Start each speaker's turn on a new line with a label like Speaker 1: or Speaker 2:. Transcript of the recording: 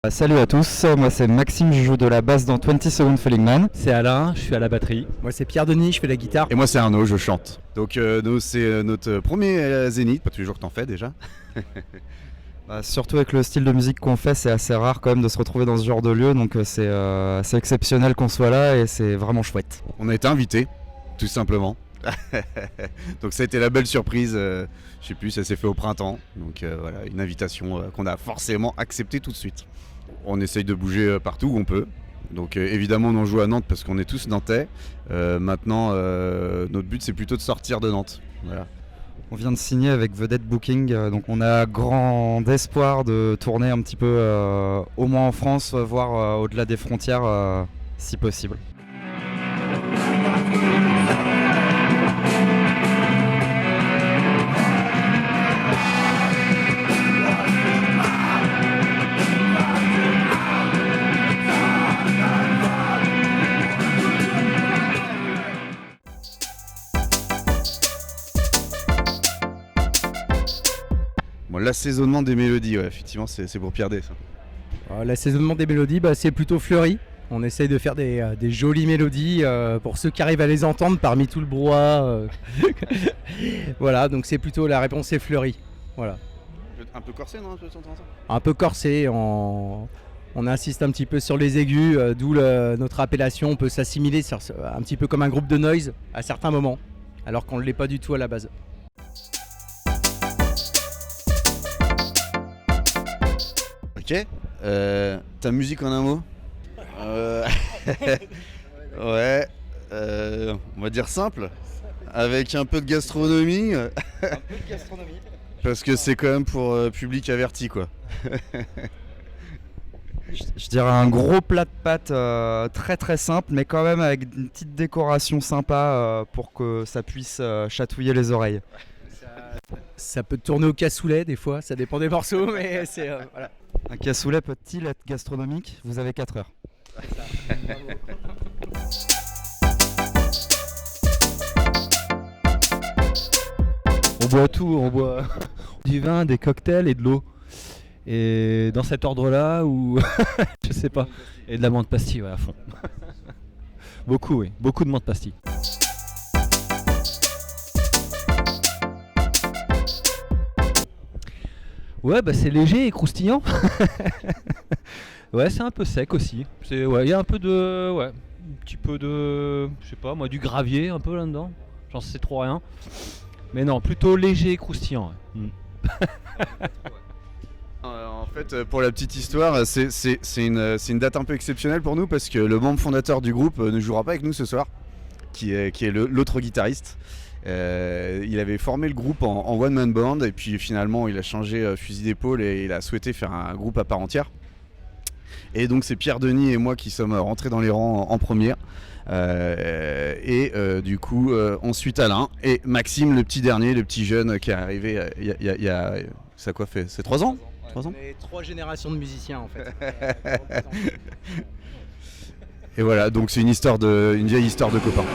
Speaker 1: Salut à tous, moi c'est Maxime, je joue de la basse dans 20 Second Falling Man.
Speaker 2: C'est Alain, je suis à la batterie.
Speaker 3: Moi c'est Pierre-Denis, je fais la guitare.
Speaker 4: Et moi c'est Arnaud, je chante. Donc nous, c'est notre premier Zénith, pas tous les jours que t'en fais déjà.
Speaker 1: Surtout avec le style de musique qu'on fait, c'est assez rare quand même de se retrouver dans ce genre de lieu, donc c'est exceptionnel qu'on soit là et c'est vraiment chouette.
Speaker 4: On a été invités, tout simplement. Donc ça a été la belle surprise, je sais plus, ça s'est fait au printemps. Donc voilà, une invitation qu'on a forcément acceptée tout de suite. On essaye de bouger partout où on peut. Donc évidemment on joue à Nantes parce qu'on est tous nantais. Maintenant notre but c'est plutôt de sortir de Nantes. Voilà.
Speaker 1: On vient de signer avec Vedette Booking, donc on a grand espoir de tourner un petit peu au moins en France, voire au-delà des frontières si possible.
Speaker 4: Bon, l'assaisonnement des mélodies, ouais, effectivement c'est pour Pierre D ça.
Speaker 3: L'assaisonnement des mélodies, c'est plutôt fleuri. On essaye de faire des jolies mélodies pour ceux qui arrivent à les entendre parmi tout le brouhaha. Voilà, donc c'est plutôt la réponse est fleurie. Voilà.
Speaker 4: Un peu corsé, non?
Speaker 3: Un peu corsé, on insiste un petit peu sur les aigus, d'où notre appellation. On peut s'assimiler un petit peu comme un groupe de noise à certains moments, alors qu'on ne l'est pas du tout à la base.
Speaker 4: Ok, ta musique en un mot? Ouais, on va dire simple, avec un peu de gastronomie. Parce que c'est quand même pour public averti quoi.
Speaker 1: Je dirais un gros plat de pâtes très très simple, mais quand même avec une petite décoration sympa pour que ça puisse chatouiller les oreilles.
Speaker 3: Ça peut tourner au cassoulet des fois, ça dépend des morceaux, mais c'est voilà.
Speaker 1: Un cassoulet peut-il être gastronomique? Vous avez 4 heures.
Speaker 2: On boit tout, on boit du vin, des cocktails et de l'eau. Et dans cet ordre-là, ou je sais pas. Et de la menthe pastille, ouais, à fond. Beaucoup, oui, beaucoup de menthe pastille. Ouais, c'est léger et croustillant. Ouais, c'est un peu sec aussi. Ouais, il y a un peu de, ouais, un petit peu de, je sais pas, moi, du gravier un peu là-dedans. J'en sais trop rien. Mais non, plutôt léger et croustillant. Ouais.
Speaker 4: En fait, pour la petite histoire, c'est une date un peu exceptionnelle pour nous parce que le membre fondateur du groupe ne jouera pas avec nous ce soir, qui est l'autre guitariste. Il avait formé le groupe en one man band et puis finalement il a changé fusil d'épaule et il a souhaité faire un groupe à part entière. Et donc c'est Pierre-Denis et moi qui sommes rentrés dans les rangs en première. Du coup ensuite Alain et Maxime, le petit dernier, le petit jeune qui est arrivé il y a ça quoi fait, c'est 3 ans? 3 ans.
Speaker 3: On est 3 générations de musiciens en fait.
Speaker 4: Et voilà, donc c'est une vieille histoire de copains.